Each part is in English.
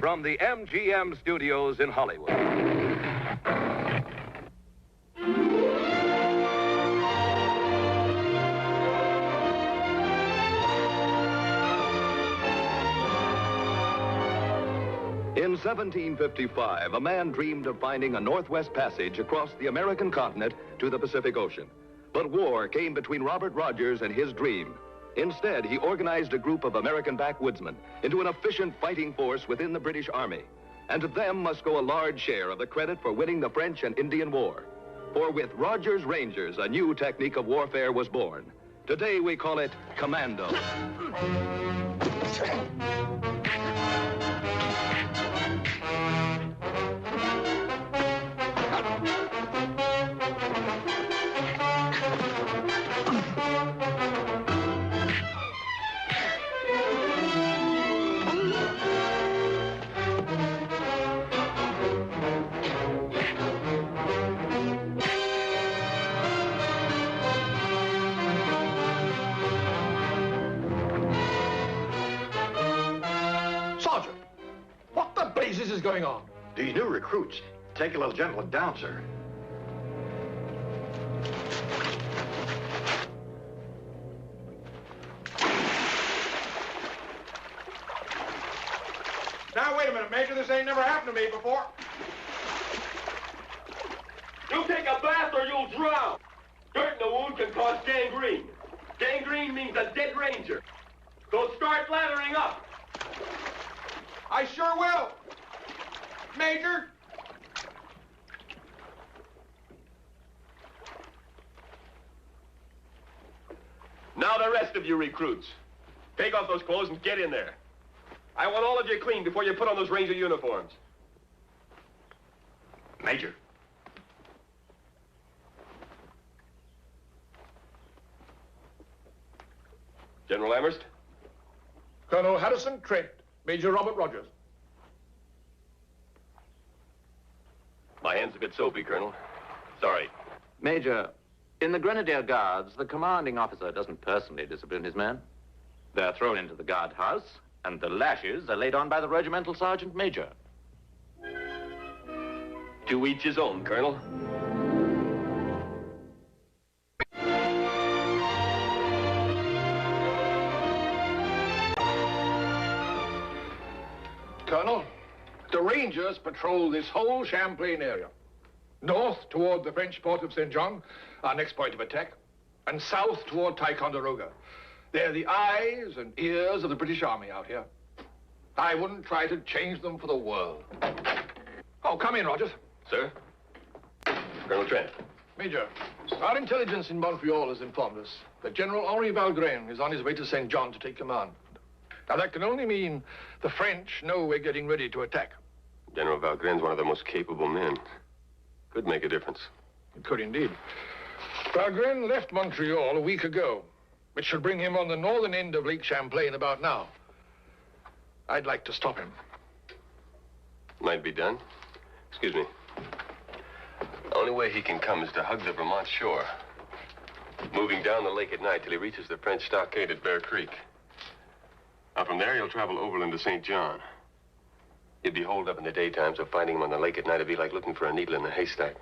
from the MGM studios in Hollywood. In 1755, a man dreamed of finding a northwest passage across the American continent to the Pacific Ocean. But war came between Robert Rogers and his dream. Instead, he organized a group of American backwoodsmen into an efficient fighting force within the British Army. And to them must go a large share of the credit for winning the French and Indian War. For with Rogers' Rangers, a new technique of warfare was born. Today, we call it commando. Is going on? These new recruits take a little gentling down, sir. Now, wait a minute, Major. This ain't never happened to me before. You'll take a bath or you'll drown. Dirt in the wound can cause gangrene. Gangrene means a dead ranger. So start lathering up. I sure will. Major? Now the rest of you recruits. Take off those clothes and get in there. I want all of you clean before you put on those Ranger uniforms. Major. General Amherst? Colonel Harrison Trent, Major Robert Rogers. My hand's a bit soapy, Colonel. Sorry. Major, in the Grenadier Guards, the commanding officer doesn't personally discipline his men. They're thrown into the guardhouse, and the lashes are laid on by the regimental sergeant major. To each his own, Colonel. Colonel, the Rangers patrol this whole Champlain area. North toward the French port of St. John, our next point of attack, and south toward Ticonderoga. They're the eyes and ears of the British Army out here. I wouldn't try to change them for the world. Oh, come in, Rogers. Sir? Colonel Trent. Major, our intelligence in Montreal has informed us that General Henri Valgren is on his way to St. John to take command. Now, that can only mean the French know we're getting ready to attack. General Valgren's one of the most capable men. Could make a difference. It could indeed. Valgren left Montreal a week ago, which should bring him on the northern end of Lake Champlain about now. I'd like to stop him. Might be done. Excuse me. The only way he can come is to hug the Vermont shore, moving down the lake at night till he reaches the French stockade at Bear Creek. Now, from there, he'll travel overland to St. John. He'd be holed up in the daytime, so finding him on the lake at night would be like looking for a needle in a haystack.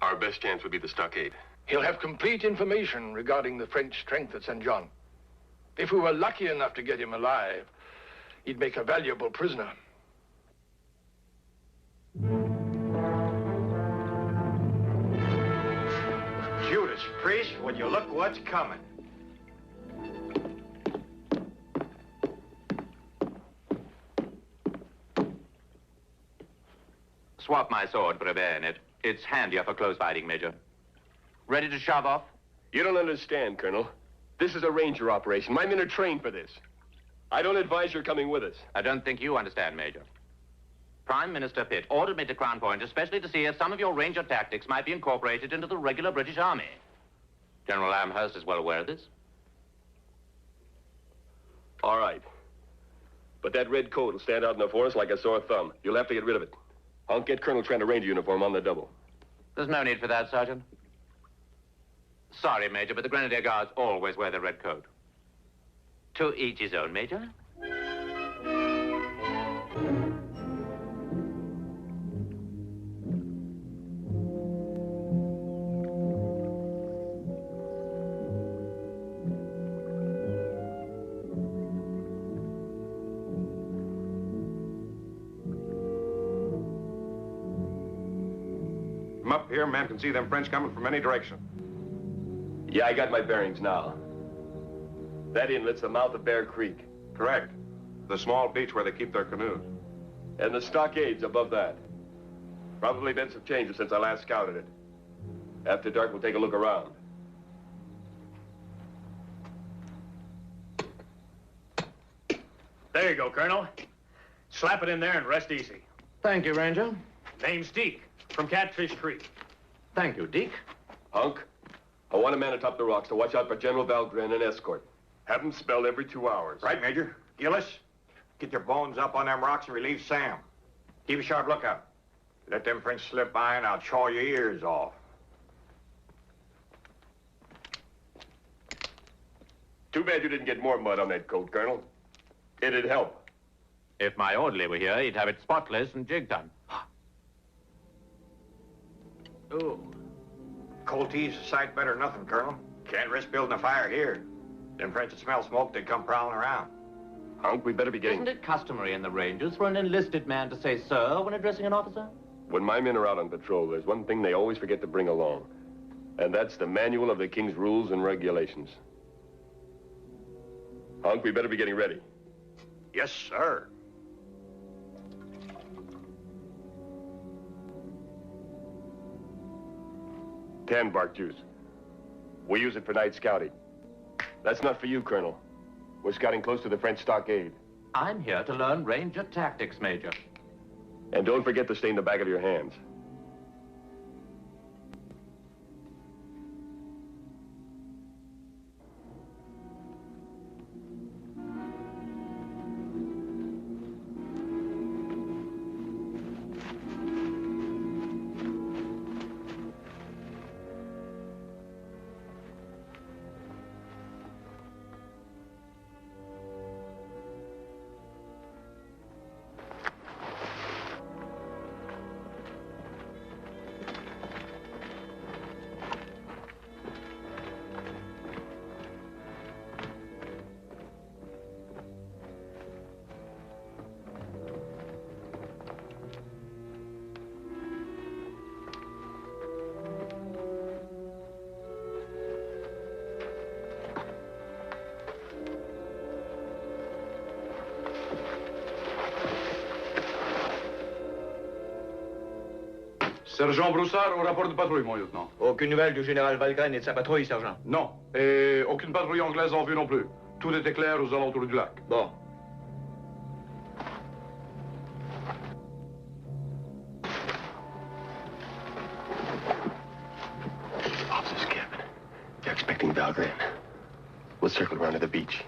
Our best chance would be the stockade. He'll have complete information regarding the French strength at St. John. If we were lucky enough to get him alive, he'd make a valuable prisoner. Judas Priest, would you look what's coming? Swap my sword for a bayonet. It's handier for close fighting, Major. Ready to shove off? You don't understand, Colonel. This is a Ranger operation. My men are trained for this. I don't advise your coming with us. I don't think you understand, Major. Prime Minister Pitt ordered me to Crown Point especially to see if some of your Ranger tactics might be incorporated into the regular British Army. General Amherst is well aware of this. All right. But that red coat will stand out in the forest like a sore thumb. You'll have to get rid of it. I'll get Colonel Trent a Ranger uniform on the double. There's no need for that, Sergeant. Sorry, Major, but the Grenadier Guards always wear the red coat. To each his own, Major. up here, man can see them French coming from any direction. Yeah, I got my bearings now. That inlet's the mouth of Bear Creek. Correct. The small beach where they keep their canoes. And the stockades above that. Probably been some changes since I last scouted it. After dark, we'll take a look around. There you go, Colonel. Slap it in there and rest easy. Thank you, Ranger. Name's Deke, from Catfish Creek. Thank you, Deke. Hunk, I want a man atop the rocks to watch out for General Valgren and escort. Have him spelled every 2 hours. Right, Major. Gillis, get your bones up on them rocks and relieve Sam. Keep a sharp lookout. Let them French slip by and I'll chaw your ears off. Too bad you didn't get more mud on that coat, Colonel. It'd help. If my orderly were here, he'd have it spotless and jig done. Ooh. Cold tea's a sight better than nothing, Colonel. Can't risk building a fire here. Them French that smell smoke, they'd come prowling around. Hunk, we better be getting... Isn't it customary in the Rangers for an enlisted man to say sir when addressing an officer? When my men are out on patrol, there's one thing they always forget to bring along. And that's the manual of the King's rules and regulations. Hunk, we better be getting ready. Yes, sir. Tan bark juice. We use it for night scouting. That's not for you, Colonel. We're scouting close to the French stockade. I'm here to learn Ranger tactics, Major. And don't forget to stain the back of your hands. Sergent Broussard, au rapport de patrouille, mon lieutenant. Aucune nouvelle du général Valgren et de sa patrouille, sergent? Non. Et aucune patrouille anglaise en vue non plus. Tout était clair aux alentours du lac. Bon. Officer's cabin. They're expecting Valgren. We'll circle around to the beach.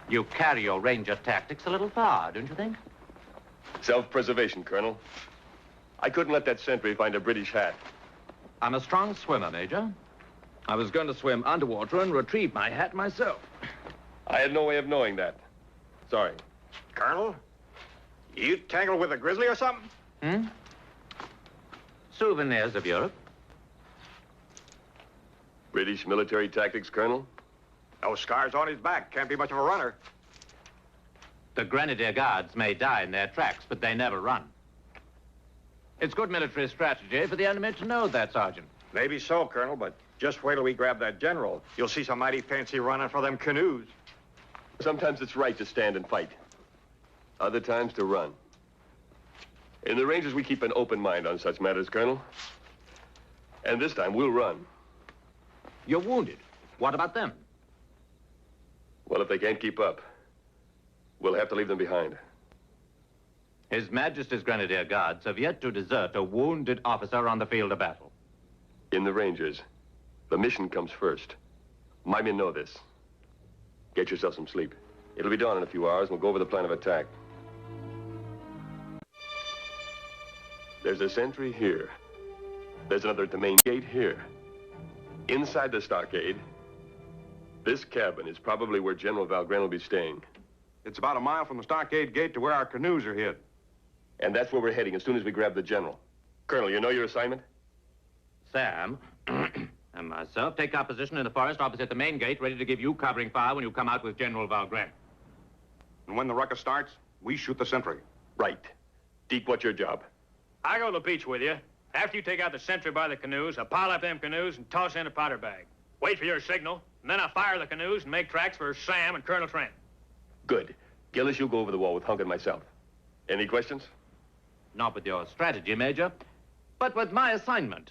You carry your Ranger tactics a little far, don't you think? Self-preservation, Colonel. I couldn't let that sentry find a British hat. I'm a strong swimmer, Major. I was going to swim underwater and retrieve my hat myself. I had no way of knowing that. Sorry. Colonel, you tangled with a grizzly or something? Hmm? Souvenirs of Europe. British military tactics, Colonel? No scars on his back. Can't be much of a runner. The Grenadier Guards may die in their tracks, but they never run. It's good military strategy for the enemy to know that, Sergeant. Maybe so, Colonel, but just wait till we grab that general. You'll see some mighty fancy running for them canoes. Sometimes it's right to stand and fight. Other times to run. In the Rangers, we keep an open mind on such matters, Colonel. And this time, we'll run. You're wounded. What about them? Well, if they can't keep up, we'll have to leave them behind. His Majesty's Grenadier Guards have yet to desert a wounded officer on the field of battle. In the Rangers, the mission comes first. My men know this. Get yourself some sleep. It'll be dawn in a few hours, and we'll go over the plan of attack. There's a sentry here. There's another at the main gate here. Inside the stockade, this cabin is probably where General Valgren will be staying. It's about a mile from the stockade gate to where our canoes are hid. And that's where we're heading as soon as we grab the general. Colonel, you know your assignment? Sam and myself take our position in the forest opposite the main gate, ready to give you covering fire when you come out with General Valgren. And when the ruckus starts, we shoot the sentry. Right. Deke, what's your job? I go to the beach with you. After you take out the sentry by the canoes, I pile up them canoes and toss in a powder bag. Wait for your signal, and then I fire the canoes and make tracks for Sam and Colonel Trent. Good. Gillis, you'll go over the wall with Hunk and myself. Any questions? Not with your strategy, Major, but with my assignment.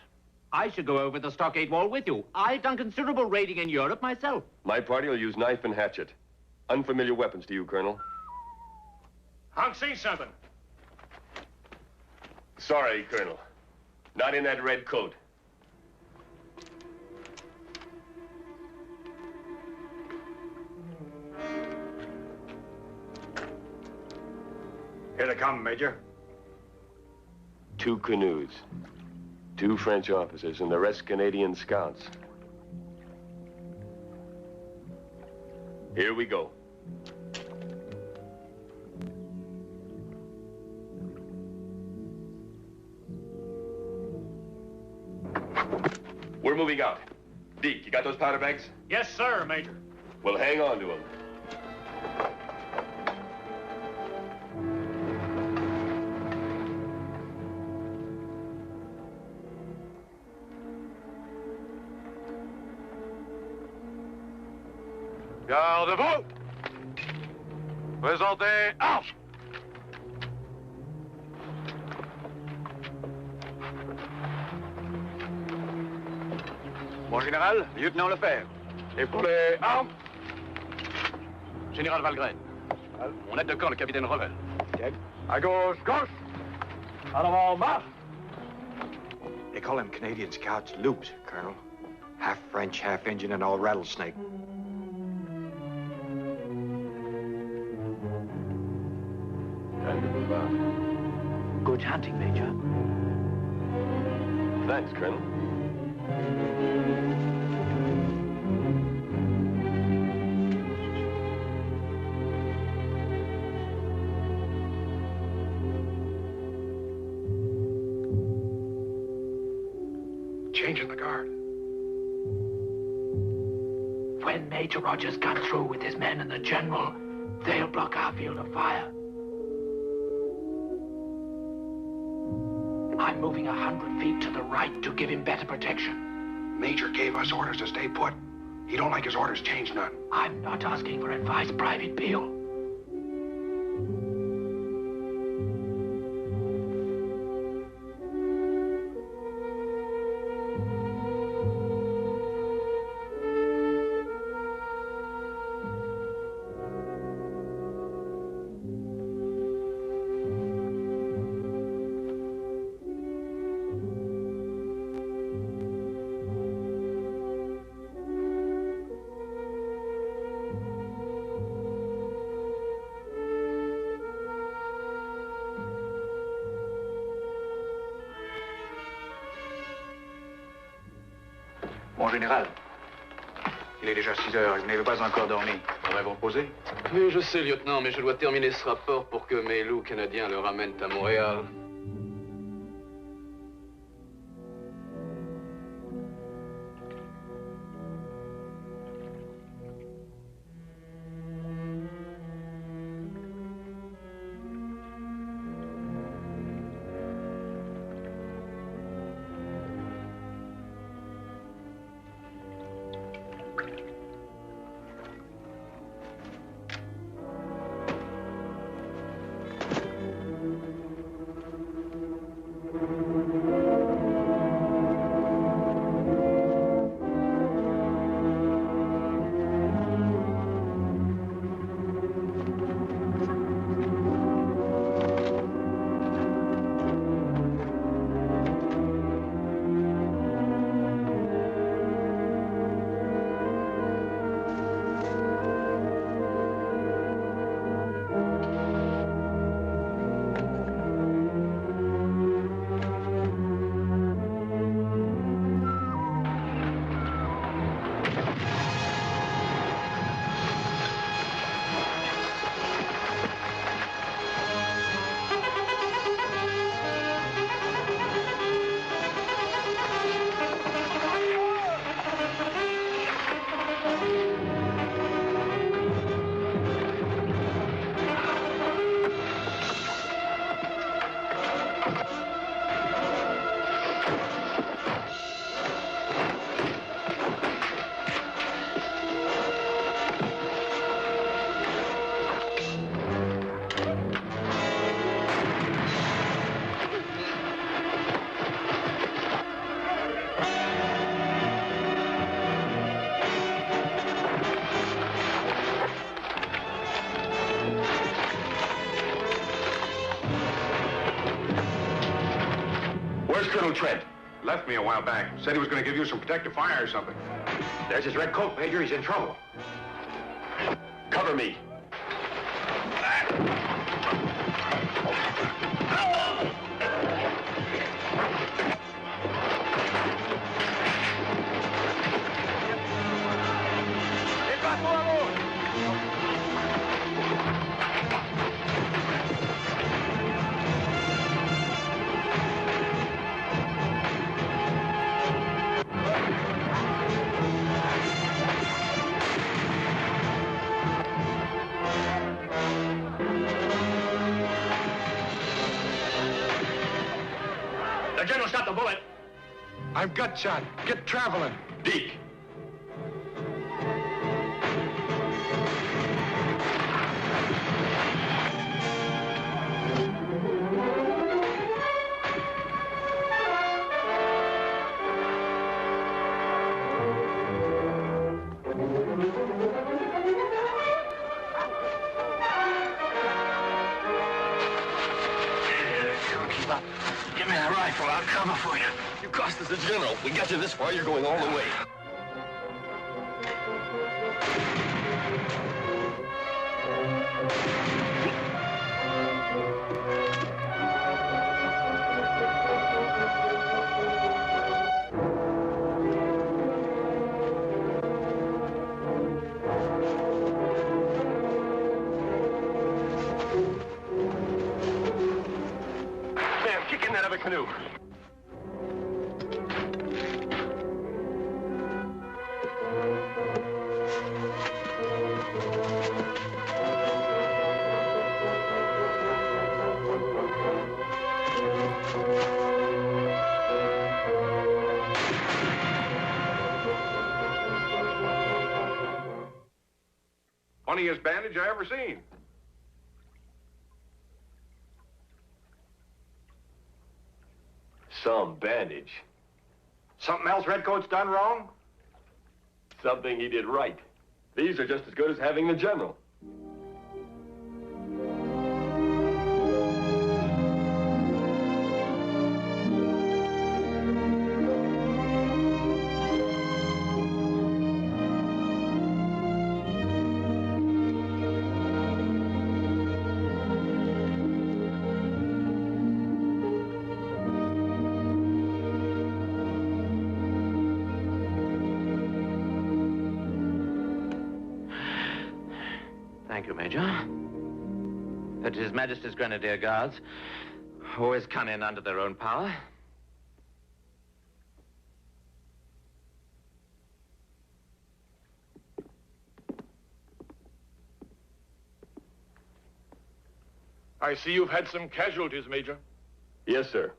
I should go over the stockade wall with you. I've done considerable raiding in Europe myself. My party will use knife and hatchet. Unfamiliar weapons to you, Colonel. Hunk seen something. Sorry, Colonel. Not in that red coat. Here they come, Major. 2 canoes. 2 French officers and the rest Canadian scouts. Here we go. We're moving out. Deke, you got those powder bags? Yes, sir, Major. Well, hang on to them. Gardez-vous! Présentez armes! Mon général, lieutenant Lefebvre. Et pour les armes? Général Valgren. On aide de camp le capitaine Revel. À gauche, gauche! En avant, marche! They call them Canadian scouts loops, Colonel. Half French, half Indian, and all rattlesnake. Time to move out. Good hunting, Major. Thanks, Colonel. Changing the guard. When Major Rogers comes through with his men and the general, they'll block our field of fire. I'm moving 100 feet to the right to give him better protection. Major gave us orders to stay put. He don't like his orders changed none. I'm not asking for advice, Private Beale. Mon général, il est déjà 6 heures et vous n'avez pas encore dormi. Faudrait vous reposer? Oui, je sais, lieutenant, mais je dois terminer ce rapport pour que mes loups canadiens le ramènent à Montréal. Where's Colonel Trent? Left me a while back. Said he was going to give you some protective fire or something. There's his red coat, Major. He's in trouble. Cover me. The general shot the bullet. I'm gut shot. Get traveling. Deke. Keep up. Give me that rifle. I'll cover for you. You cost us the general. We got you this far, you're going all the way. Sam, kick in that other canoe. Funniest bandage I ever seen. Some bandage. Something else Redcoat's done wrong? Something he did right. These are just as good as having the general. Thank you, Major. But His Majesty's Grenadier Guards always come in under their own power. I see you've had some casualties, Major. Yes, sir.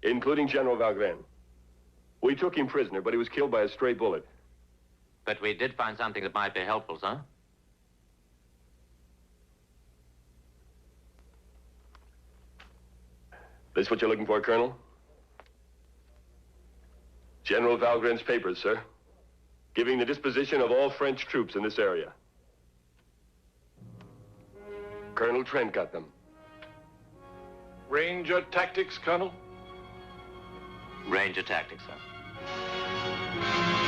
Including General Valgren. We took him prisoner, but he was killed by a stray bullet. But we did find something that might be helpful, sir. This what you're looking for, Colonel? General Valgren's papers, sir. Giving the disposition of all French troops in this area. Colonel Trent got them. Ranger tactics, Colonel? Ranger tactics, sir.